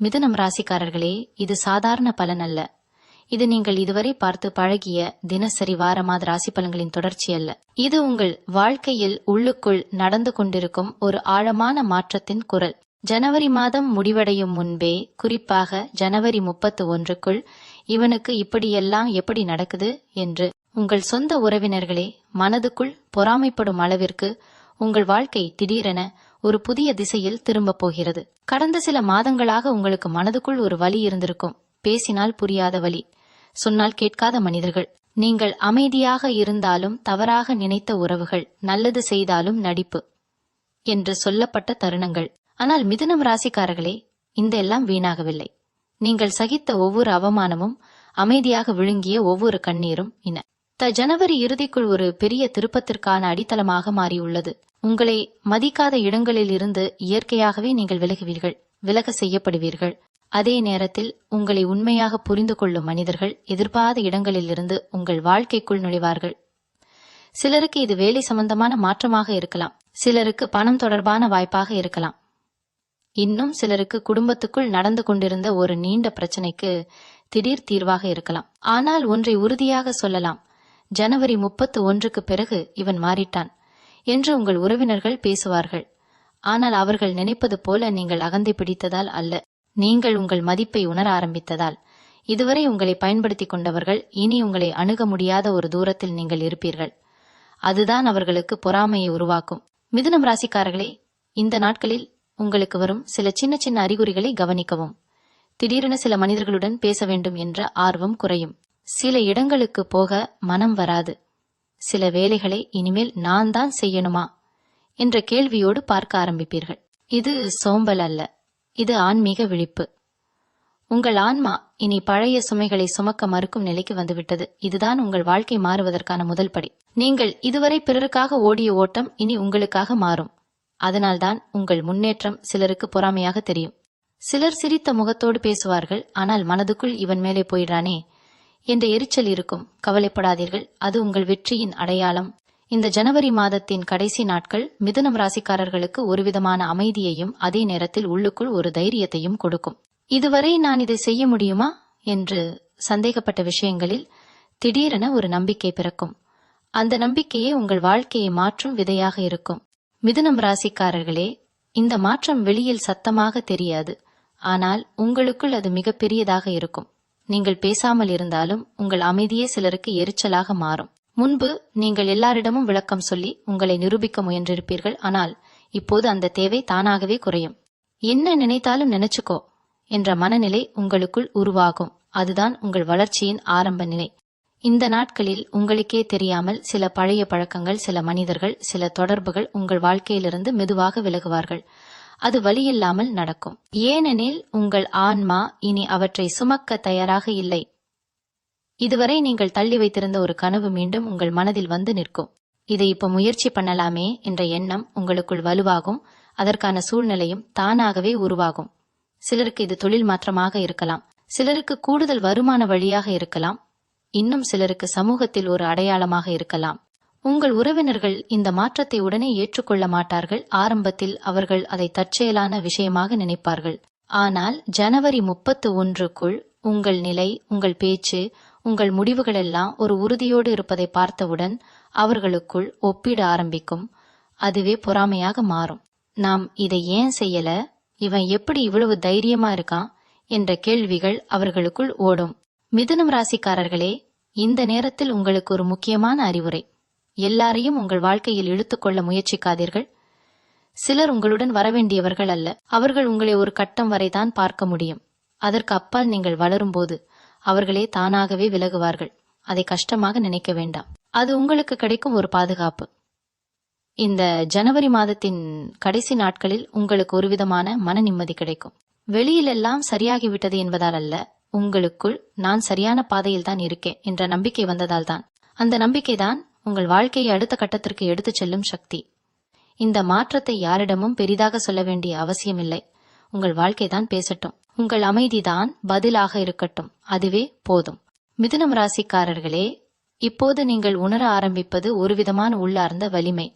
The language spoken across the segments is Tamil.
மிதுனம் ராசிக்காரர்களே, இது சாதாரண பலன் அல்ல. இது நீங்கள் இதுவரை பார்த்து பழகிய தினசரி வார மாத ராசி பலன்களின் தொடர்ச்சி அல்ல. இது உங்கள் வாழ்க்கையில் உள்ளுக்குள் நடந்து கொண்டிருக்கும் ஒரு ஆழமான மாற்றத்தின் குரல். ஜனவரி மாதம் முடிவடையும் முன்பே, குறிப்பாக ஜனவரி 31க்குள் இவனுக்கு இப்படியெல்லாம் எப்படி நடக்குது என்று உங்கள் சொந்த உறவினர்களே மனதுக்குள் பொறாமைப்படும் அளவிற்கு உங்கள் வாழ்க்கை திடீரென ஒரு புதிய திசையில் திரும்ப போகிறது. கடந்த சில மாதங்களாக உங்களுக்கு மனதுக்குள் ஒரு வலி இருந்திருக்கும். பேசினால் புரியாத வலி, சொன்னால் கேட்காத மனிதர்கள், நீங்கள் அமைதியாக இருந்தாலும் தவறாக நினைத்த உறவுகள், நல்லது செய்தாலும் நடிப்பு என்று சொல்லப்பட்ட தருணங்கள். ஆனால் மிதுனம் ராசிக்காரர்களே, இந்த எல்லாம் வீணாகவில்லை. நீங்கள் சகித்த ஒவ்வொரு அவமானமும், அமைதியாக விழுங்கிய ஒவ்வொரு கண்ணீரும் ஜனவரி இறுதிக்குள் ஒரு பெரிய திருப்பத்திற்கான அடித்தளமாக மாறியுள்ளது. உங்களை மதிக்காத இடங்களில் இருந்து இயற்கையாகவே நீங்கள் விலகுவீர்கள், விலக செய்யப்படுவீர்கள். அதே நேரத்தில் உங்களை உண்மையாக புரிந்து கொள்ளும் மனிதர்கள் எதிர்பாராத இடங்களிலிருந்து உங்கள் வாழ்க்கைக்குள் நுழைவார்கள். சிலருக்கு இது வேலை சம்பந்தமான மாற்றமாக இருக்கலாம், சிலருக்கு பணம் தொடர்பான வாய்ப்பாக இருக்கலாம், இன்னும் சிலருக்கு குடும்பத்துக்குள் நடந்து கொண்டிருந்த ஒரு நீண்ட பிரச்சனைக்கு திடீர் தீர்வாக இருக்கலாம். ஆனால் ஒன்றை உறுதியாக சொல்லலாம், ஜனவரி 31க்கு பிறகு இவன் மாறிட்டான் என்று உங்கள் உறவினர்கள் பேசுவார்கள். ஆனால் அவர்கள் நினைப்பது போல நீங்கள் அகந்தை பிடித்ததால் அல்ல, நீங்கள் உங்கள் மதிப்பை உணர ஆரம்பித்ததால். இதுவரை உங்களை பயன்படுத்தி கொண்டவர்கள் இனி உங்களை அணுக முடியாத ஒரு தூரத்தில் நீங்கள் இருப்பீர்கள். அதுதான் அவர்களுக்கு பொறாமையை உருவாக்கும். மிதுனம் ராசிக்காரர்களே, இந்த நாட்களில் உங்களுக்கு வரும் சில சின்ன சின்ன அறிகுறிகளை கவனிக்கவும். திடீரென சில மனிதர்களுடன் பேச வேண்டும் என்ற ஆர்வம் குறையும். சில இடங்களுக்கு போக மனம் வராது. சில வேலைகளை இனிமேல் நான் தான் செய்யணுமா என்ற கேள்வியோடு பார்க்க ஆரம்பிப்பீர்கள். இது சோம்பல் அல்ல, இது ஆன்மீக விழிப்பு. உங்கள் ஆன்மா இனி பழைய சுமைகளை சுமக்க மறுக்கும் நிலைக்கு வந்துவிட்டது. இதுதான் உங்கள் வாழ்க்கை மாறுவதற்கான முதல் படி. நீங்கள் இதுவரை பிறருக்காக ஓடிய ஓட்டம் இனி உங்களுக்காக மாறும். அதனால்தான் உங்கள் முன்னேற்றம் சிலருக்கு பொறாமையாக தெரியும். சிலர் சிரித்த முகத்தோடு பேசுவார்கள், ஆனால் மனதுக்குள் இவன் மேலே போயிடானே என்ற எரிச்சல் இருக்கும். கவலைப்படாதீர்கள், அது உங்கள் வெற்றியின் அடையாளம். இந்த ஜனவரி மாதத்தின் கடைசி நாட்கள் மிதுனம் ராசிக்காரர்களுக்கு ஒருவிதமான அமைதியையும் அதே நேரத்தில் உள்ளுக்குள் ஒரு தைரியத்தையும் கொடுக்கும். இதுவரை நான் இதை செய்ய முடியுமா என்று சந்தேகப்பட்ட விஷயங்களில் திடீரென ஒரு நம்பிக்கை பிறக்கும். அந்த நம்பிக்கையே உங்கள் வாழ்க்கையை மாற்றும் விதையாக இருக்கும். மிதுனம் ராசிக்காரர்களே, இந்த மாற்றம் வெளியில் சத்தமாக தெரியாது, ஆனால் உங்களுக்குள் அது மிகப்பெரியதாக இருக்கும். நீங்கள் பேசாமல் இருந்தாலும் உங்கள் அமைதியே சிலருக்கு எரிச்சலாக மாறும். முன்பு நீங்கள் எல்லாரிடமும் விளக்கம் சொல்லி உங்களை நிரூபிக்க முயன்றிருப்பீர்கள், ஆனால் இப்போது அந்த தேவை தானாகவே குறையும். என்ன நினைத்தாலும் நினைச்சுக்கோ என்ற மனநிலை உங்களுக்குள் உருவாகும். அதுதான் உங்கள் வளர்ச்சியின் ஆரம்ப நிலை. இந்த நாட்களில் உங்களுக்கே தெரியாமல் சில பழைய பழக்கங்கள், சில மனிதர்கள், சில தொடர்புகள் உங்கள் வாழ்க்கையிலிருந்து மெதுவாக விலகுவார்கள். அது வலியில்லாமல் நடக்கும். ஏனெனில் உங்கள் ஆன்மா இனி அவற்றை சுமக்க தயாராக இல்லை. இதுவரை நீங்கள் தள்ளி வைத்திருந்த ஒரு கனவு மீண்டும் உங்கள் மனதில் வந்து நிற்கும். இதை இப்ப முயற்சி பண்ணலாமே என்ற எண்ணம் உங்களுக்குள் வலுவாகும். அதற்கான சூழ்நிலையும் தானாகவே உருவாகும். சிலருக்கு இது தொழில் மாற்றமாக இருக்கலாம், சிலருக்கு கூடுதல் வருமான வழியாக இருக்கலாம், இன்னும் சிலருக்கு சமூகத்தில் ஒரு அடையாளமாக இருக்கலாம். உங்கள் உறவினர்கள் இந்த மாற்றத்தை உடனே ஏற்றுக்கொள்ள மாட்டார்கள். ஆரம்பத்தில் அவர்கள் அதை தற்செயலான விஷயமாக நினைப்பார்கள். ஆனால் ஜனவரி 31க்குள் உங்கள் நிலை, உங்கள் பேச்சு, உங்கள் முடிவுகளெல்லாம் ஒரு உறுதியோடு இருப்பதை பார்த்தவுடன் அவர்களுக்குள் ஒப்பிட ஆரம்பிக்கும். அதுவே பொறாமையாக மாறும். நாம் இதை ஏன் செய்யல, இவன் எப்படி இவ்வளவு தைரியமா இருக்கான் என்ற கேள்விகள் அவர்களுக்குள் ஓடும். மிதுனம் ராசிக்காரர்களே, இந்த நேரத்தில் உங்களுக்கு ஒரு முக்கியமான அறிவுரை. எல்லாரையும் உங்கள் வாழ்க்கையில் இழுத்துக்கொள்ள முயற்சிக்காதீர்கள். சிலர் உங்களுடன் வரவேண்டியவர்கள் அல்ல. அவர்கள் உங்களை ஒரு கட்டம் வரைதான் பார்க்க முடியும். அதற்கு அப்பால் நீங்கள் வளரும்போது அவர்களே தானாகவே விலகுவார்கள். அதை கஷ்டமாக நினைக்க வேண்டாம். அது உங்களுக்கு கிடைக்கும் ஒரு பாதுகாப்பு. இந்த ஜனவரி மாதத்தின் கடைசி நாட்களில் உங்களுக்கு ஒரு விதமான மன நிம்மதி கிடைக்கும். வெளியிலெல்லாம் சரியாகிவிட்டது என்பதால் அல்ல, உங்களுக்குள் நான் சரியான பாதையில் தான் இருக்கேன் என்ற நம்பிக்கை வந்ததால் தான். அந்த நம்பிக்கைதான் உங்கள் வாழ்க்கையை அடுத்த கட்டத்திற்கு எடுத்துச் செல்லும் சக்தி. இந்த மாற்றத்தை யாரிடமும் பெரிதாக சொல்ல வேண்டிய அவசியமில்லை. உங்கள் வாழ்க்கைதான் பேசட்டும். உங்கள் அமைதிதான் பதிலாக இருக்கட்டும். அதுவே போதும். மிதுனம் ராசிக்காரர்களே, இப்போது நீங்கள் உணர ஆரம்பிப்பது ஒரு விதமான உள்ளார்ந்த வலிமை.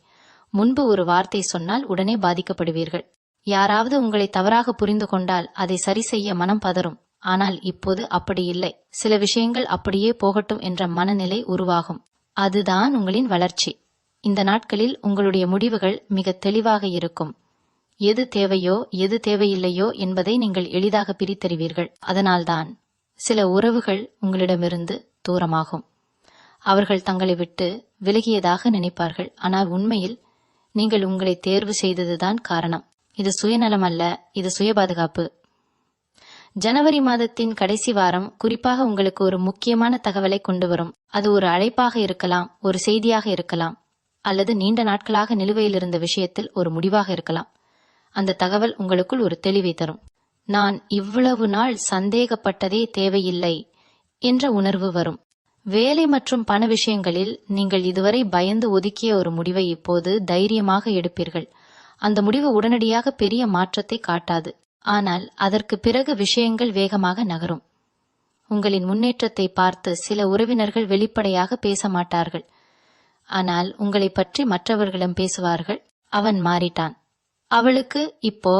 முன்பு ஒரு வார்த்தை சொன்னால் உடனே பாதிக்கப்படுவீர்கள். யாராவது உங்களை தவறாக புரிந்து கொண்டால் அதை சரி செய்ய மனம் பதறும். ஆனால் இப்போது அப்படி இல்லை. சில விஷயங்கள் அப்படியே போகட்டும் என்ற மனநிலை உருவாகும். அதுதான் உங்களின் வளர்ச்சி. இந்த நாட்களில் உங்களுடைய முடிவுகள் மிக தெளிவாக இருக்கும். எது தேவையோ எது தேவையில்லையோ என்பதை நீங்கள் எளிதாக பிரித்தறிவீர்கள். அதனால்தான் சில உறவுகள் உங்களிடமிருந்து தூரமாகும். அவர்கள் தங்களை விட்டு விலகியதாக நினைப்பார்கள். ஆனால் உண்மையில் நீங்கள் உங்களை தேர்வு செய்ததுதான் காரணம். இது சுயநலம் அல்ல, இது சுய பாதுகாப்பு. ஜனவரி மாதத்தின் கடைசி வாரம் குறிப்பாக உங்களுக்கு ஒரு முக்கியமான தகவலை கொண்டு வரும். அது ஒரு அழைப்பாக இருக்கலாம், ஒரு செய்தியாக இருக்கலாம், அல்லது நீண்ட நாட்களாக நிலுவையில் இருந்த விஷயத்தில் ஒரு முடிவாக இருக்கலாம். அந்த தகவல் உங்களுக்குள் ஒரு தெளிவை தரும். நான் இவ்வளவு நாள் சந்தேகப்பட்டதே தேவையில்லை என்ற உணர்வு வரும். வேலை மற்றும் பண விஷயங்களில் நீங்கள் இதுவரை பயந்து ஒதுக்கிய ஒரு முடிவை இப்போது தைரியமாக எடுப்பீர்கள். அந்த முடிவு உடனடியாக பெரிய மாற்றத்தை காட்டாது, ஆனால் அதற்கு பிறகு விஷயங்கள் வேகமாக நகரும். உங்களின் முன்னேற்றத்தை பார்த்து சில உறவினர்கள் வெளிப்படையாக பேச மாட்டார்கள். ஆனால் உங்களை பற்றி மற்றவர்களிடம் பேசுவார்கள். அவன் மாறிட்டான், அவளுக்கு இப்போ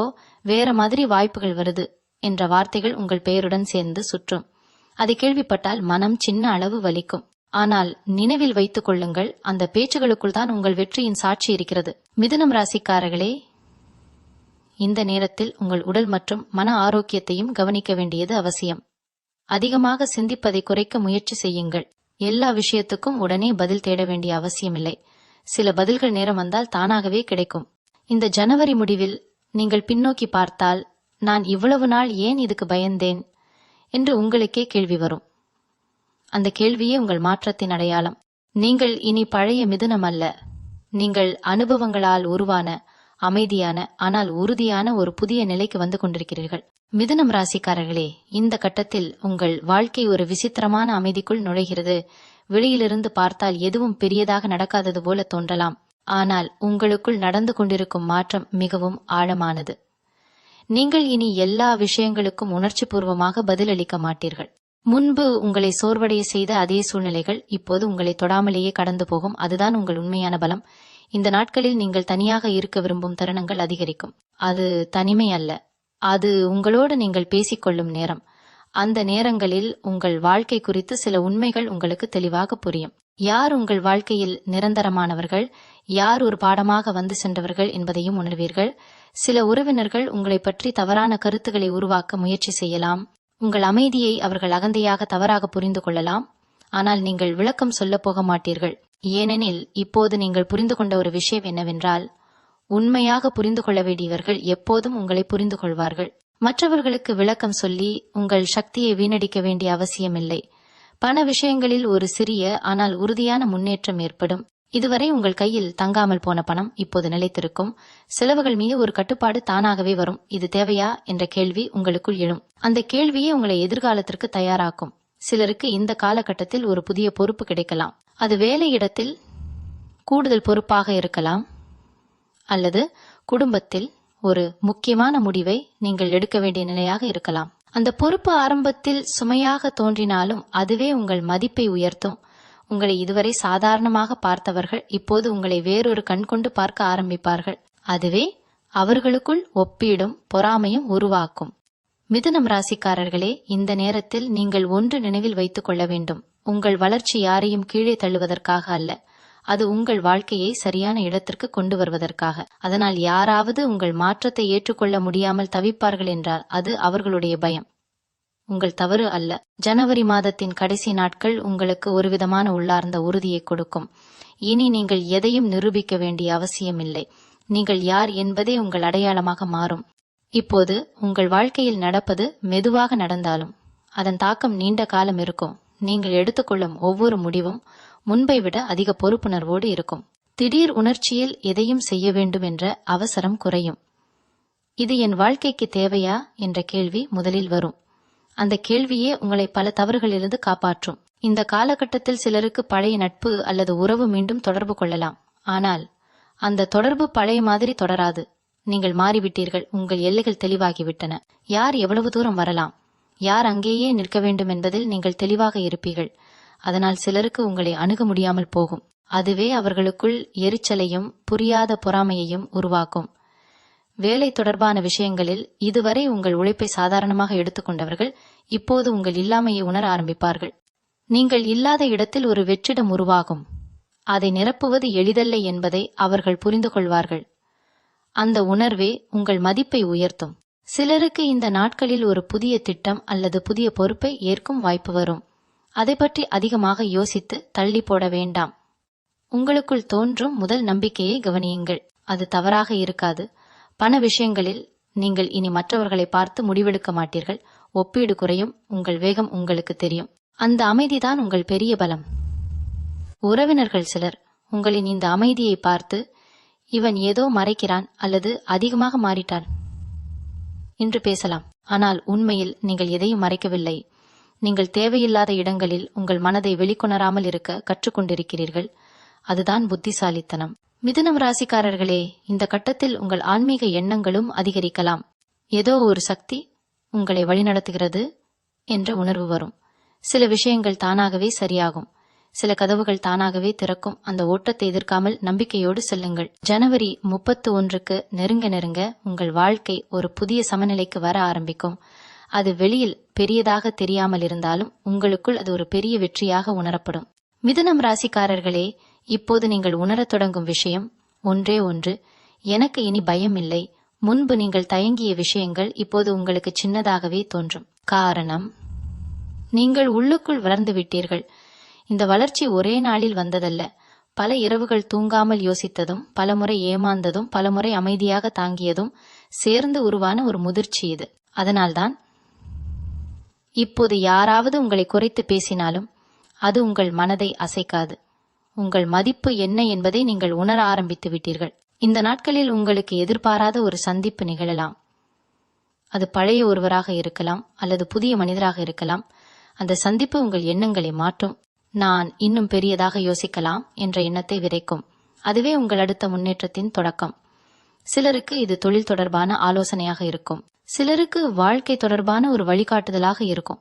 வேற மாதிரி வாய்ப்புகள் வருது என்ற வார்த்தைகள் உங்கள் பெயருடன் சேர்ந்து சுற்றும். அதை கேள்விப்பட்டால் மனம் சின்ன அளவு வலிக்கும். ஆனால் நினைவில் வைத்துக் கொள்ளுங்கள், அந்த பேச்சுகளுக்குள் தான் உங்கள் வெற்றியின் சாட்சி இருக்கிறது. மிதுனம் ராசிக்காரர்களே, இந்த நேரத்தில் உங்கள் உடல் மற்றும் மன ஆரோக்கியத்தையும் கவனிக்க வேண்டியது அவசியம். அதிகமாக சிந்திப்பதை குறைக்க முயற்சி செய்யுங்கள். எல்லா விஷயத்துக்கும் உடனே பதில் தேட வேண்டிய அவசியமில்லை. சில பதில்கள் நேரம் வந்தால் தானாகவே கிடைக்கும். இந்த ஜனவரி முடிவில் நீங்கள் பின்னோக்கி பார்த்தால், நான் இவ்வளவு நாள் ஏன் இதுக்கு பயந்தேன் என்று உங்களுக்கே கேள்வி வரும். அந்த கேள்வியே உங்கள் மாற்றத்தின் அடையாளம். நீங்கள் இனி பழைய மிதுனம் அல்ல. நீங்கள் அனுபவங்களால் உருவான அமைதியான ஆனால் உறுதியான ஒரு புதிய நிலைக்கு வந்து கொண்டிருக்கிறீர்கள். மிதுனம் ராசிக்காரர்களே, இந்த கட்டத்தில் உங்கள் வாழ்க்கை ஒரு விசித்திரமான அமைதிக்குள் நுழைகிறது. வெளியிலிருந்து பார்த்தால் எதுவும் பெரியதாக நடக்காதது போல தோன்றலாம். ஆனால் உங்களுக்குள் நடந்து கொண்டிருக்கும் மாற்றம் மிகவும் ஆழமானது. நீங்கள் இனி எல்லா விஷயங்களுக்கும் உணர்ச்சி பூர்வமாக பதிலளிக்க மாட்டீர்கள். முன்பு உங்களை சோர்வடைய செய்த அதே சூழ்நிலைகள் இப்போது உங்களை தொடாமலேயே கடந்து போகும். அதுதான் உங்கள் உண்மையான பலம். இந்த நாட்களில் நீங்கள் தனியாக இருக்க விரும்பும் தருணங்கள் அதிகரிக்கும். அது தனிமை அல்ல, அது உங்களோடு நீங்கள் பேசிக்கொள்ளும் நேரம். அந்த நேரங்களில் உங்கள் வாழ்க்கை குறித்து சில உண்மைகள் உங்களுக்கு தெளிவாக புரியும். யார் உங்கள் வாழ்க்கையில் நிரந்தரமானவர்கள், யார் ஒரு பாடமாக வந்து சென்றவர்கள் என்பதையும் உணர்வீர்கள். சில உறவினர்கள் உங்களை பற்றி தவறான கருத்துக்களை உருவாக்க முயற்சி செய்யலாம். உங்கள் அமைதியை அவர்கள் அகந்தையாக தவறாக புரிந்து கொள்ளலாம். ஆனால் நீங்கள் விளக்கம் சொல்ல போக மாட்டீர்கள். ஏனெனில் இப்போது நீங்கள் புரிந்து கொண்ட ஒரு விஷயம் என்னவென்றால், உண்மையாக புரிந்து கொள்ள வேண்டியவர்கள் எப்போதும் உங்களை புரிந்து கொள்வார்கள். மற்றவர்களுக்கு விளக்கம் சொல்லி உங்கள் சக்தியை வீணடிக்க வேண்டிய அவசியமில்லை. பண விஷயங்களில் ஒரு சிறிய ஆனால் உறுதியான முன்னேற்றம் ஏற்படும். இதுவரை உங்கள் கையில் தங்காமல் போன பணம் இப்போது நிலைத்திருக்கும். செலவுகள் மீது ஒரு கட்டுப்பாடு தானாகவே வரும். இது தேவையா என்ற கேள்வி உங்களுக்குள் எழும். அந்த கேள்வியே உங்களை எதிர்காலத்திற்கு தயாராக்கும். சிலருக்கு இந்த காலகட்டத்தில் ஒரு புதிய பொறுப்பு கிடைக்கலாம். அது வேலையிடத்தில் கூடுதல் பொறுப்பாக இருக்கலாம், அல்லது குடும்பத்தில் ஒரு முக்கியமான முடிவை நீங்கள் எடுக்க வேண்டிய நிலையாக இருக்கலாம். அந்த பொறுப்பு ஆரம்பத்தில் சுமையாக தோன்றினாலும் அதுவே உங்கள் மதிப்பை உயர்த்தும். உங்களை இதுவரை சாதாரணமாக பார்த்தவர்கள் இப்போது உங்களை வேறொரு கண் கொண்டு பார்க்க ஆரம்பிப்பார்கள். அதுவே அவர்களுக்குள் ஒப்பீடும் பொறாமையும் உருவாக்கும். மிதுனம் ராசிக்காரர்களே, இந்த நேரத்தில் நீங்கள் ஒன்று நினைவில் வைத்துக் கொள்ள வேண்டும். உங்கள் வளர்ச்சி யாரையும் கீழே தள்ளுவதற்காக அல்ல, அது உங்கள் வாழ்க்கையை சரியான இடத்திற்கு கொண்டு வருவதற்காக. அதனால் யாராவது உங்கள் மாற்றத்தை ஏற்றுக்கொள்ள முடியாமல் தவிப்பார்கள் என்றால் அது அவர்களுடைய பயம், உங்கள் தவறு அல்ல. ஜனவரி மாதத்தின் கடைசி நாட்கள் உங்களுக்கு ஒருவிதமான உள்ளார்ந்த உறுதியை கொடுக்கும். இனி நீங்கள் எதையும் நிரூபிக்க வேண்டிய அவசியமில்லை. நீங்கள் யார் என்பதே உங்கள் அடையாளமாக மாறும். இப்போது உங்கள் வாழ்க்கையில் நடப்பது மெதுவாக நடந்தாலும் அதன் தாக்கம் நீண்ட காலம் இருக்கும். நீங்கள் எடுத்துக்கொள்ளும் ஒவ்வொரு முடிவும் முன்பை விட அதிக பொறுப்புணர்வோடு இருக்கும். திடீர் உணர்ச்சியில் எதையும் செய்ய வேண்டும் என்ற அவசரம் குறையும். இது என் வாழ்க்கைக்கு தேவையா என்ற கேள்வி முதலில் வரும். அந்த கேள்வியே உங்களை பல தவறுகளிலிருந்து காப்பாற்றும். இந்த காலகட்டத்தில் சிலருக்கு பழைய நட்பு அல்லது உறவு மீண்டும் தொடர்பு கொள்ளலாம். ஆனால் அந்த தொடர்பு பழைய மாதிரி தொடராது. நீங்கள் மாறிவிட்டீர்கள். உங்கள் எல்லைகள் தெளிவாகிவிட்டன. யார் எவ்வளவு தூரம் வரலாம், யார் அங்கேயே நிற்க வேண்டும் என்பதில் நீங்கள் தெளிவாக இருப்பீர்கள். அதனால் சிலருக்கு உங்களை அணுக முடியாமல் போகும். அதுவே அவர்களுக்குள் எரிச்சலையும் புரியாத பொறாமையையும் உருவாக்கும். வேலை தொடர்பான விஷயங்களில் இதுவரை உங்கள் உழைப்பை சாதாரணமாக எடுத்துக்கொண்டவர்கள் இப்போது உங்கள் இல்லாமையை உணர ஆரம்பிப்பார்கள். நீங்கள் இல்லாத இடத்தில் ஒரு வெற்றிடம் உருவாகும். அதை நிரப்புவது எளிதல்ல என்பதை அவர்கள் புரிந்து கொள்வார்கள். அந்த உணர்வே உங்கள் மதிப்பை உயர்த்தும். சிலருக்கு இந்த நாட்களில் ஒரு புதிய திட்டம் அல்லது புதிய பொறுப்பை ஏற்கும் வாய்ப்பு வரும். அதை பற்றி அதிகமாக யோசித்து தள்ளி போட வேண்டாம். உங்களுக்குள் தோன்றும் முதல் நம்பிக்கையை கவனியுங்கள். அது தவறாக இருக்காது. பண விஷயங்களில் நீங்கள் இனி மற்றவர்களை பார்த்து முடிவெடுக்க மாட்டீர்கள். ஒப்பீடு குறையும். உங்கள் வேகம் உங்களுக்கு தெரியும். அந்த அமைதிதான் உங்கள் பெரிய பலம். உறவினர்கள் சிலர் உங்களின் இந்த அமைதியை பார்த்து, இவன் ஏதோ மறைக்கிறான் அல்லது அதிகமாக மாறிட்டான் என்று பேசலாம். ஆனால் உண்மையில் நீங்கள் எதையும் மறைக்கவில்லை. நீங்கள் தேவையில்லாத இடங்களில் உங்கள் மனதை வெளிக்கொணராமல் இருக்க கற்றுக்கொண்டிருக்கிறீர்கள். அதுதான் புத்திசாலித்தனம். மிதுனம் ராசிக்காரர்களே, இந்த கட்டத்தில் உங்கள் ஆன்மீக எண்ணங்களும் அதிகரிக்கலாம். ஏதோ ஒரு சக்தி உங்களை வழிநடத்துகிறது என்ற உணர்வு வரும். சில விஷயங்கள் தானாகவே சரியாகும். சில கதவுகள் தானாகவே திறக்கும். அந்த ஓட்டத்தை எதிர்க்காமல் நம்பிக்கையோடு செல்லுங்கள். ஜனவரி 31க்கு நெருங்க நெருங்க உங்கள் வாழ்க்கை ஒரு புதிய சமநிலைக்கு வர ஆரம்பிக்கும். அது வெளியில் பெரியதாக தெரியாமல் இருந்தாலும் உங்களுக்குள் அது ஒரு பெரிய வெற்றியாக உணரப்படும். மிதுனம் ராசிக்காரர்களே, இப்போது நீங்கள் உணரத் தொடங்கும் விஷயம் ஒன்றே ஒன்று. எனக்கு இனி பயம் இல்லை. முன்பு நீங்கள் தயங்கிய விஷயங்கள் இப்போது உங்களுக்கு சின்னதாகவே தோன்றும். காரணம், நீங்கள் உள்ளுக்குள் வளர்ந்து விட்டீர்கள். இந்த வளர்ச்சி ஒரே நாளில் வந்ததல்ல. பல இரவுகள் தூங்காமல் யோசித்ததும், பலமுறை ஏமாந்ததும், பலமுறை அமைதியாக தாங்கியதும் சேர்ந்து உருவான ஒரு முதிர்ச்சி இது. அதனால்தான் இப்போது யாராவது உங்களை குறைத்து பேசினாலும் அது உங்கள் மனதை அசைக்காது. உங்கள் மதிப்பு என்ன என்பதை நீங்கள் உணர ஆரம்பித்து விட்டீர்கள். இந்த நாட்களில் உங்களுக்கு எதிர்பாராத ஒரு சந்திப்பு நிகழலாம். அது பழைய ஒருவராக இருக்கலாம் அல்லது புதிய மனிதராக இருக்கலாம். அந்த சந்திப்பு உங்கள் எண்ணங்களை மாற்றும். நான் இன்னும் பெரியதாக யோசிக்கலாம் என்ற எண்ணத்தை விதைக்கும். அதுவே உங்கள் அடுத்த முன்னேற்றத்தின் தொடக்கம். சிலருக்கு இது தொழில் தொடர்பான ஆலோசனையாக இருக்கும். சிலருக்கு வாழ்க்கை தொடர்பான ஒரு வழிகாட்டுதலாக இருக்கும்.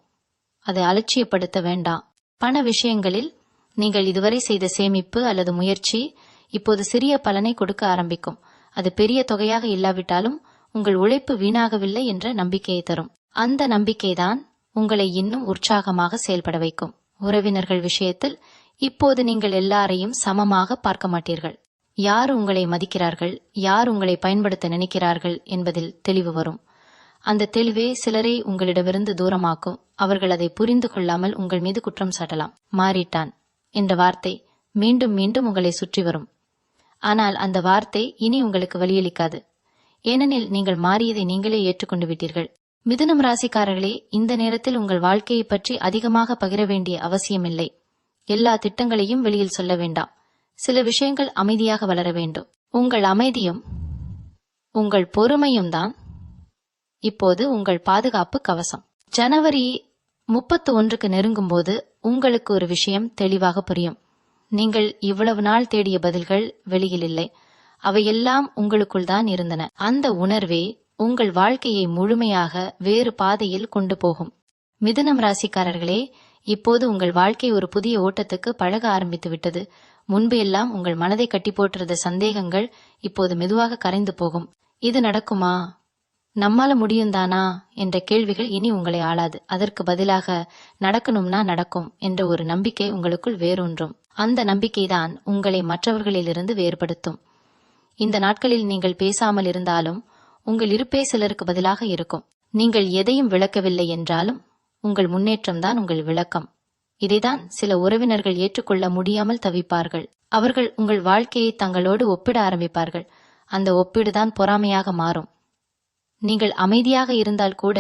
அதை அலட்சியப்படுத்த வேண்டாம். பண விஷயங்களில் நீங்கள் இதுவரை செய்த சேமிப்பு அல்லது முயற்சி இப்போது சிறிய பலனை கொடுக்க ஆரம்பிக்கும். அது பெரிய தொகையாக இல்லாவிட்டாலும் உங்கள் உழைப்பு வீணாகவில்லை என்ற நம்பிக்கையை தரும். அந்த நம்பிக்கைதான் உங்களை இன்னும் உற்சாகமாக செயல்பட வைக்கும். உறவினர்கள் விஷயத்தில் இப்போது நீங்கள் எல்லாரையும் சமமாக பார்க்க மாட்டீர்கள். யார் உங்களை மதிக்கிறார்கள், யார் உங்களை பயன்படுத்த நினைக்கிறார்கள் என்பதில் தெளிவு வரும். அந்த தெளிவே சிலரை உங்களிடமிருந்து தூரமாக்கும். அவர்கள் அதை புரிந்து கொள்ளாமல் உங்கள் மீது குற்றம் சாட்டலாம். மாறிட்டான் என்ற வார்த்தை மீண்டும் மீண்டும் உங்களை சுற்றி வரும். ஆனால் அந்த வார்த்தை இனி உங்களுக்கு வலியளிக்காது. ஏனெனில் நீங்கள் மாறியதை நீங்களே ஏற்றுக்கொண்டு விட்டீர்கள். மிதுனம் ராசிக்காரர்களே, இந்த நேரத்தில் உங்கள் வாழ்க்கையை பற்றி அதிகமாக பகிர வேண்டிய அவசியமில்லை. எல்லா திட்டங்களையும் வெளியில் சொல்ல வேண்டாம். சில விஷயங்கள் அமைதியாக வளர வேண்டும். உங்கள் அமைதியும் உங்கள் பொறுமையும் தான் இப்போது உங்கள் பாதுகாப்பு கவசம். ஜனவரி 31க்கு நெருங்கும் போது உங்களுக்கு ஒரு விஷயம் தெளிவாக புரியும். நீங்கள் இவ்வளவு நாள் தேடிய பதில்கள் வெளியில் இல்லை. அவையெல்லாம் உங்களுக்குள் தான் இருந்தன. அந்த உணர்வே உங்கள் வாழ்க்கையை முழுமையாக வேறு பாதையில் கொண்டு போகும். மிதுனம் ராசிக்காரர்களே, இப்போது உங்கள் வாழ்க்கை ஒரு புதிய ஓட்டத்துக்கு பழக ஆரம்பித்து விட்டது. முன்பு எல்லாம் உங்கள் மனதை கட்டி போட்டிருந்த சந்தேகங்கள் இப்போது மெதுவாக கரைந்து போகும். இது நடக்குமா, நம்மால முடியும்தானா என்ற கேள்விகள் இனி உங்களை ஆளாது. அதற்கு பதிலாக நடக்கணும்னா நடக்கும் என்ற ஒரு நம்பிக்கை உங்களுக்குள் வேரூன்றும். அந்த நம்பிக்கைதான் உங்களை மற்றவர்களிலிருந்து வேறுபடுத்தும். இந்த நாட்களில் நீங்கள் பேசாமல் இருந்தாலும் உங்கள் இருப்பே சிலருக்கு பதிலாக இருக்கும். நீங்கள் எதையும் விளக்கவில்லை என்றாலும் உங்கள் முன்னேற்றம்தான் உங்கள் விளக்கம். இதைதான் சில உறவினர்கள் ஏற்றுக்கொள்ள முடியாமல் தவிப்பார்கள். அவர்கள் உங்கள் வாழ்க்கையை தங்களோடு ஒப்பிட ஆரம்பிப்பார்கள். அந்த ஒப்பீடுதான் பொறாமையாக மாறும். நீங்கள் அமைதியாக இருந்தால் கூட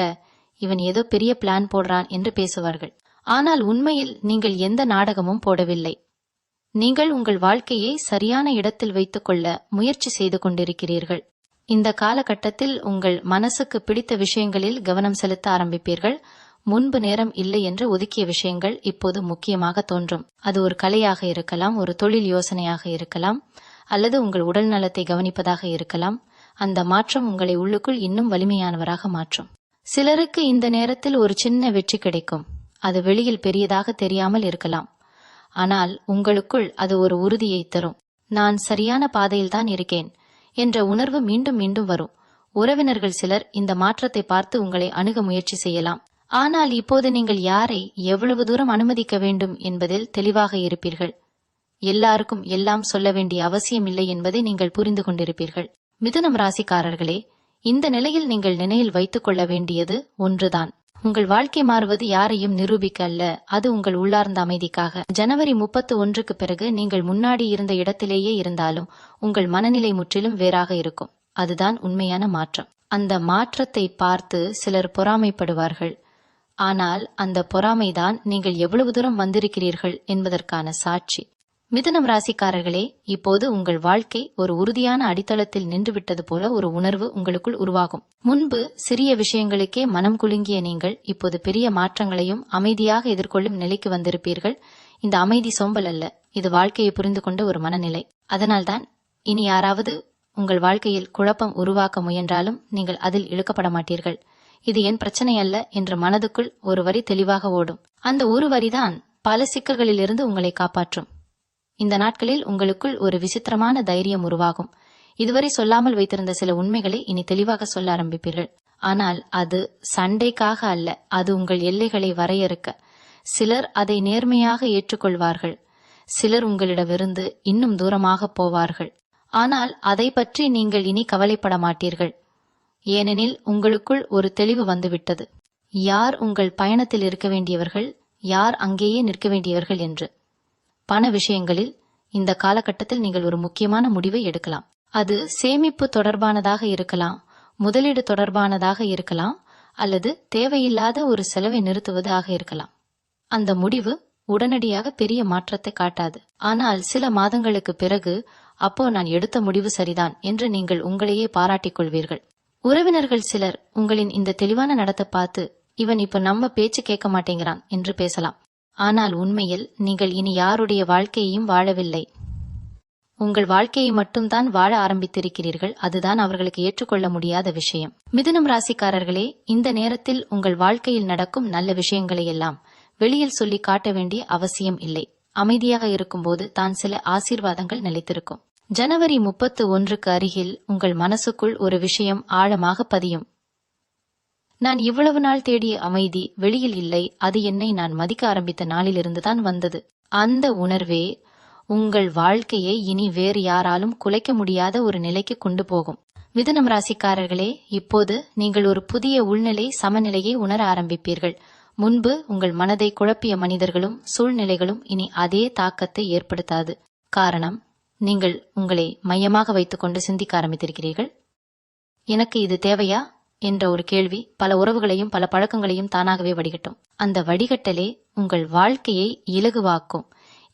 இவன் ஏதோ பெரிய பிளான் போடுறான் என்று பேசுவார்கள். ஆனால் உண்மையில் நீங்கள் எந்த நாடகமும் போடவில்லை. நீங்கள் உங்கள் வாழ்க்கையை சரியான இடத்தில் வைத்துக் கொள்ள முயற்சி செய்து கொண்டிருக்கிறீர்கள். இந்த காலகட்டத்தில் உங்கள் மனசுக்கு பிடித்த விஷயங்களில் கவனம் செலுத்த ஆரம்பிப்பீர்கள். முன்பு நேரம் இல்லை என்று ஒதுக்கிய விஷயங்கள் இப்போது முக்கியமாக தோன்றும். அது ஒரு கலையாக இருக்கலாம், ஒரு தொழில் யோசனையாக இருக்கலாம், அல்லது உங்கள் உடல் நலத்தை கவனிப்பதாக இருக்கலாம். அந்த மாற்றம் உங்களை உள்ளுக்குள் இன்னும் வலிமையானவராக மாற்றும். சிலருக்கு இந்த நேரத்தில் ஒரு சின்ன வெற்றி கிடைக்கும். அது வெளியில் பெரியதாக தெரியாமல் இருக்கலாம். ஆனால் உங்களுக்குள் அது ஒரு உறுதியை தரும். நான் சரியான பாதையில் தான் இருக்கேன் என்ற உணர்வு மீண்டும் மீண்டும் வரும். உறவினர்கள் சிலர் இந்த மாற்றத்தை பார்த்து உங்களை அணுக முயற்சி செய்யலாம். ஆனால் இப்போது நீங்கள் யாரை எவ்வளவு தூரம் அனுமதிக்க வேண்டும் என்பதில் தெளிவாக இருப்பீர்கள். எல்லாருக்கும் எல்லாம் சொல்ல வேண்டிய அவசியம் இல்லை என்பதை நீங்கள் புரிந்து கொண்டிருப்பீர்கள். மிதுனம் ராசிக்காரர்களே, இந்த நிலையில் நீங்கள் நினைவில் வைத்துக் கொள்ள வேண்டியது ஒன்றுதான். உங்கள் வாழ்க்கை மாறுவது யாரையும் நிரூபிக்க அல்ல, அது உங்கள் உள்ளார்ந்த அமைதிக்காக. ஜனவரி 31க்கு பிறகு நீங்கள் முன்னாடி இருந்த இடத்திலேயே இருந்தாலும் உங்கள் மனநிலை முற்றிலும் வேறாக இருக்கும். அதுதான் உண்மையான மாற்றம். அந்த மாற்றத்தை பார்த்து சிலர் பொறாமைப்படுவார்கள். ஆனால் அந்த பொறாமைதான் நீங்கள் எவ்வளவு தூரம் வந்திருக்கிறீர்கள் என்பதற்கான சாட்சி. மிதுனம் ராசிக்காரர்களே, இப்போது உங்கள் வாழ்க்கை ஒரு உறுதியான அடித்தளத்தில் நின்றுவிட்டது போல ஒரு உணர்வு உங்களுக்குள் உருவாகும். முன்பு சிறிய விஷயங்களுக்கே மனம் குலுங்கிய நீங்கள் இப்போது பெரிய மாற்றங்களையும் அமைதியாக எதிர்கொள்ளும் நிலைக்கு வந்திருப்பீர்கள். இந்த அமைதி சோம்பல் அல்ல, இது வாழ்க்கையை புரிந்து கொண்ட ஒரு மனநிலை. அதனால்தான் இனி யாராவது உங்கள் வாழ்க்கையில் குழப்பம் உருவாக்க முயன்றாலும் நீங்கள் அதில் இழுக்கப்பட மாட்டீர்கள். இது என் பிரச்சனை அல்ல என்று மனதுக்குள் ஒரு வரி தெளிவாக ஓடும். அந்த ஒரு வரிதான் பல சிக்கல்களிலிருந்து உங்களை காப்பாற்றும். இந்த நாட்களில் உங்களுக்குள் ஒரு விசித்திரமான தைரியம் உருவாகும். இதுவரை சொல்லாமல் வைத்திருந்த சில உண்மைகளை இனி தெளிவாக சொல்ல ஆரம்பிப்பீர்கள். ஆனால் அது சண்டைக்காக அல்ல, அது உங்கள் எல்லைகளை வரையறுக்க. சிலர் அதை நேர்மையாக ஏற்றுக்கொள்வார்கள், சிலர் உங்களிடமிருந்து இன்னும் தூரமாக போவார்கள். ஆனால் அதை பற்றி நீங்கள் இனி கவலைப்பட மாட்டீர்கள். ஏனெனில் உங்களுக்குள் ஒரு தெளிவு வந்துவிட்டது. யார் உங்கள் பயணத்தில் இருக்க வேண்டியவர்கள், யார் அங்கேயே நிற்க வேண்டியவர்கள் என்று. பண விஷயங்களில் இந்த காலகட்டத்தில் நீங்கள் ஒரு முக்கியமான முடிவை எடுக்கலாம். அது சேமிப்பு தொடர்பானதாக இருக்கலாம், முதலீடு தொடர்பானதாக இருக்கலாம், அல்லது தேவையில்லாத ஒரு செலவை நிறுத்துவதாக இருக்கலாம். அந்த முடிவு உடனடியாக பெரிய மாற்றத்தை காட்டாது. ஆனால் சில மாதங்களுக்கு பிறகு, அப்போ நான் எடுத்த முடிவு சரிதான் என்று நீங்கள் உங்களையே பாராட்டிக் கொள்வீர்கள். உறவினர்கள் சிலர் உங்களின் இந்த தெளிவான நடத்தை பார்த்து, இவன் இப்ப நம்ம பேச்சு கேட்க மாட்டேங்கிறான் என்று பேசலாம். ஆனால் உண்மையில் நீங்கள் இனி யாருடைய வாழ்க்கையையும் வாழவில்லை, உங்கள் வாழ்க்கையை மட்டும்தான் வாழ ஆரம்பித்திருக்கிறீர்கள். அதுதான் அவர்களுக்கு ஏற்றுக்கொள்ள முடியாத விஷயம். மிதுனம் ராசிக்காரர்களே, இந்த நேரத்தில் உங்கள் வாழ்க்கையில் நடக்கும் நல்ல விஷயங்களை எல்லாம் வெளியில் சொல்லி காட்ட வேண்டிய அவசியம் இல்லை. அமைதியாக இருக்கும்போது தான் சில ஆசீர்வாதங்கள் நிலைத்திருக்கும். ஜனவரி 31க்கு அருகில் உங்கள் மனசுக்குள் ஒரு விஷயம் ஆழமாக பதியும். நான் இவ்வளவு நாள் தேடிய அமைதி வெளியில் இல்லை, அது என்னை நான் மதிக்க ஆரம்பித்த நாளிலிருந்துதான் வந்தது. அந்த உணர்வே உங்கள் வாழ்க்கையை இனி வேறு யாராலும் குலைக்க முடியாத ஒரு நிலைக்கு கொண்டு போகும். மிதுனம் ராசிக்காரர்களே, இப்போது நீங்கள் ஒரு புதிய உள்நிலை சமநிலையை உணர ஆரம்பிப்பீர்கள். முன்பு உங்கள் மனதை குழப்பிய மனிதர்களும் சூழ்நிலைகளும் இனி அதே தாக்கத்தை ஏற்படுத்தாது. காரணம், நீங்கள் உங்களை மையமாக வைத்துக்கொண்டு சிந்திக்க ஆரம்பித்திருக்கிறீர்கள். எனக்கு இது தேவையா என்ற ஒரு கேள்வி பல உறவுகளையும் பல பழக்கங்களையும் தானாகவே வடிகட்டும். அந்த வடிகட்டலே உங்கள் வாழ்க்கையை இலகுவாக்கும்.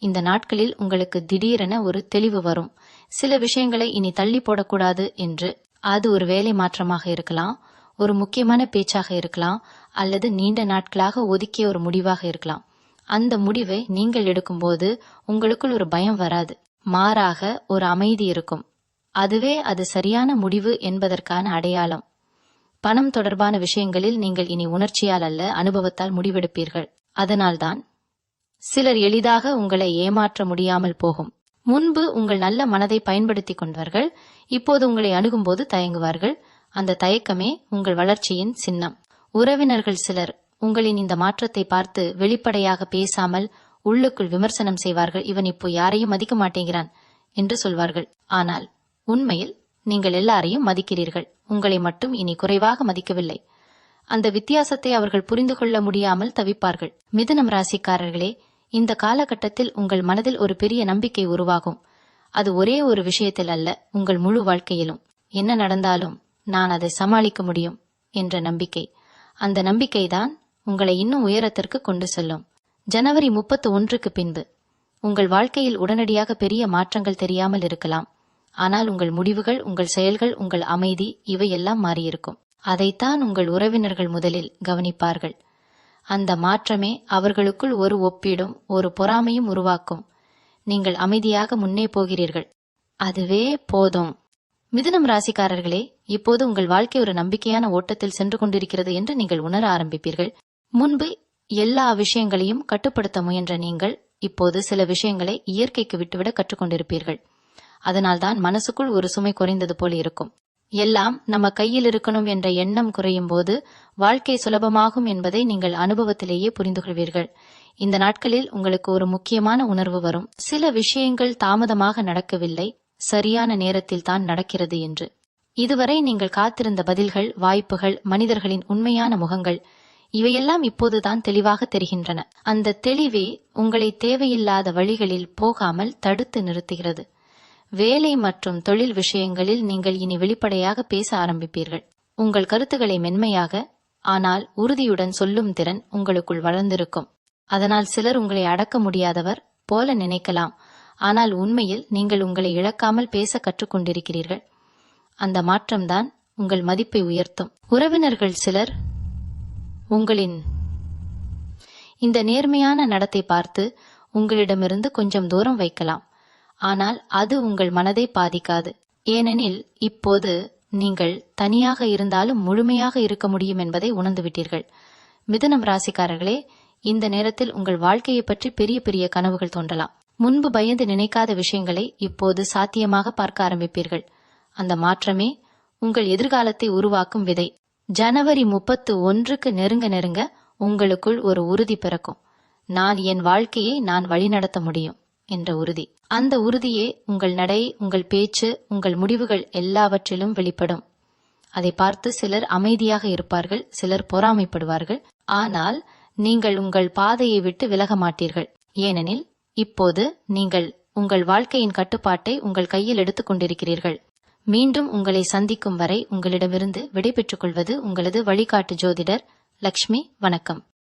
இந்த நாட்களில் உங்களுக்கு திடீரென ஒரு தெளிவு வரும். சில விஷயங்களை இனி தள்ளி போடக்கூடாது என்று. அது ஒரு வேலை மாற்றமாக இருக்கலாம், ஒரு முக்கியமான பேச்சாக இருக்கலாம், அல்லது நீண்ட நாட்களாக ஒதுக்கிய ஒரு முடிவாக இருக்கலாம். அந்த முடிவை நீங்கள் எடுக்கும்போது உங்களுக்குள் ஒரு பயம் வராது, மாறாக ஒரு அமைதி இருக்கும். அதுவே அது சரியான முடிவு என்பதற்கான அடையாளம். பணம் தொடர்பான விஷயங்களில் நீங்கள் இனி உணர்ச்சியால் அல்ல, அனுபவத்தால் முடிவெடுப்பீர்கள். அதனால்தான் சிலர் எளிதாக உங்களை ஏமாற்ற முடியாமல் போகும். முன்பு உங்கள் நல்ல மனதை பயன்படுத்தி கொண்டவர்கள் இப்போது உங்களை அணுகும்போது தயங்குவார்கள். அந்த தயக்கமே உங்கள் வளர்ச்சியின் சின்னம். உறவினர்கள் சிலர் உங்களின் இந்த மாற்றத்தை பார்த்து வெளிப்படையாக பேசாமல் உள்ளுக்குள் விமர்சனம் செய்வார்கள். இவன் இப்போ யாரையும் மதிக்க மாட்டேங்கிறான் என்று சொல்வார்கள். ஆனால் உண்மையில் நீங்கள் எல்லாரையும் மதிக்கிறீர்கள், உங்களை மட்டும் இனி குறைவாக மதிக்கவில்லை. அந்த வித்தியாசத்தை அவர்கள் புரிந்து கொள்ள முடியாமல் தவிப்பார்கள். மிதுனம் ராசிக்காரர்களே, இந்த காலகட்டத்தில் உங்கள் மனதில் ஒரு பெரிய நம்பிக்கை உருவாகும். அது ஒரே ஒரு விஷயத்தில் அல்ல, உங்கள் முழு வாழ்க்கையிலும். என்ன நடந்தாலும் நான் அதை சமாளிக்க முடியும் என்ற நம்பிக்கை. அந்த நம்பிக்கைதான் உங்களை இன்னும் உயரத்திற்கு கொண்டு செல்லும். ஜனவரி 31க்கு பின்பு உங்கள் வாழ்க்கையில் உடனடியாக பெரிய மாற்றங்கள் தெரியாமல் இருக்கலாம். ஆனால் உங்கள் முடிவுகள், உங்கள் செயல்கள், உங்கள் அமைதி, இவையெல்லாம் மாறியிருக்கும். அதைத்தான் உங்கள் உறவினர்கள் முதலில் கவனிப்பார்கள். அந்த மாற்றமே அவர்களுக்குள் ஒரு ஒப்பீடும் ஒரு பொறாமையும் உருவாக்கும். நீங்கள் அமைதியாக முன்னே போகிறீர்கள், அதுவே போதும். மிதுனம் ராசிக்காரர்களே, இப்போது உங்கள் வாழ்க்கை ஒரு நம்பிக்கையான ஓட்டத்தில் சென்று கொண்டிருக்கிறது என்று நீங்கள் உணர ஆரம்பிப்பீர்கள். முன்பு எல்லா விஷயங்களையும் கட்டுப்படுத்த முயன்ற நீங்கள் இப்போது சில விஷயங்களை இயற்கைக்கு விட்டுவிட கற்றுக்கொண்டிருப்பீர்கள். அதனால்தான் மனசுக்குள் ஒரு சுமை குறைந்தது போல இருக்கும். எல்லாம் நம்ம கையில் இருக்கணும் என்ற எண்ணம் குறையும் போது வாழ்க்கை சுலபமாகும் என்பதை நீங்கள் அனுபவத்திலேயே புரிந்து கொள்வீர்கள். இந்த நாட்களில் உங்களுக்கு ஒரு முக்கியமான உணர்வு வரும். சில விஷயங்கள் தாமதமாக நடக்கவில்லை, சரியான நேரத்தில் தான் நடக்கிறது என்று. இதுவரை நீங்கள் காத்திருந்த பதில்கள், வாய்ப்புகள், மனிதர்களின் உண்மையான முகங்கள் இவையெல்லாம் இப்போதுதான் தெளிவாக தெரிகின்றன. அந்த தெளிவே உங்களை தேவையில்லாத வழிகளில் போகாமல் தடுத்து நிறுத்துகிறது. வேலை மற்றும் தொழில் விஷயங்களில் நீங்கள் இனி வெளிப்படையாக பேச ஆரம்பிப்பீர்கள். உங்கள் கருத்துக்களை மென்மையாக ஆனால் உறுதியுடன் சொல்லும் திறன் உங்களுக்குள் வளர்ந்திருக்கும். அதனால் சிலர் உங்களை அடக்க முடியாதவர் போல நினைக்கலாம். ஆனால் உண்மையில் நீங்கள் உங்களை இழக்காமல் பேச கற்றுக்கொண்டிருக்கிறீர்கள். அந்த மாற்றம்தான் உங்கள் மதிப்பை உயர்த்தும். உறவினர்கள் சிலர் உங்களின் இந்த நேர்மையான நடத்தை பார்த்து உங்களிடமிருந்து கொஞ்சம் தூரம் வைக்கலாம். ஆனால் அது உங்கள் மனதை பாதிக்காது. ஏனெனில் இப்போது நீங்கள் தனியாக இருந்தாலும் முழுமையாக இருக்க முடியும் என்பதை உணர்ந்துவிட்டீர்கள். மிதுனம் ராசிக்காரர்களே, இந்த நேரத்தில் உங்கள் வாழ்க்கையை பற்றி பெரிய பெரிய கனவுகள் தோன்றலாம். முன்பு பயந்து நினைக்காத விஷயங்களை இப்போது சாத்தியமாக பார்க்க ஆரம்பிப்பீர்கள். அந்த மாற்றமே உங்கள் எதிர்காலத்தை உருவாக்கும் விதை. ஜனவரி 31க்கு நெருங்க நெருங்க உங்களுக்குள் ஒரு உறுதி பிறக்கும். நான் என் வாழ்க்கையை நான் வழிநடத்த முடியும் என்ற உறுதி. அந்த உறுதியே உங்கள் நடை, உங்கள் பேச்சு, உங்கள் முடிவுகள் எல்லாவற்றிலும் வெளிப்படும். அதை பார்த்து சிலர் அமைதியாக இருப்பார்கள், சிலர் பொறாமைப்படுவார்கள். ஆனால் நீங்கள் உங்கள் பாதையை விட்டு விலக மாட்டீர்கள். ஏனெனில் இப்போது நீங்கள் உங்கள் வாழ்க்கையின் கட்டுப்பாட்டை உங்கள் கையில் எடுத்துக் கொண்டிருக்கிறீர்கள். மீண்டும் உங்களை சந்திக்கும் வரை உங்களிடமிருந்து விடைபெற்றுக் கொள்வது உங்களது வழிகாட்டு ஜோதிடர் லக்ஷ்மி. வணக்கம்.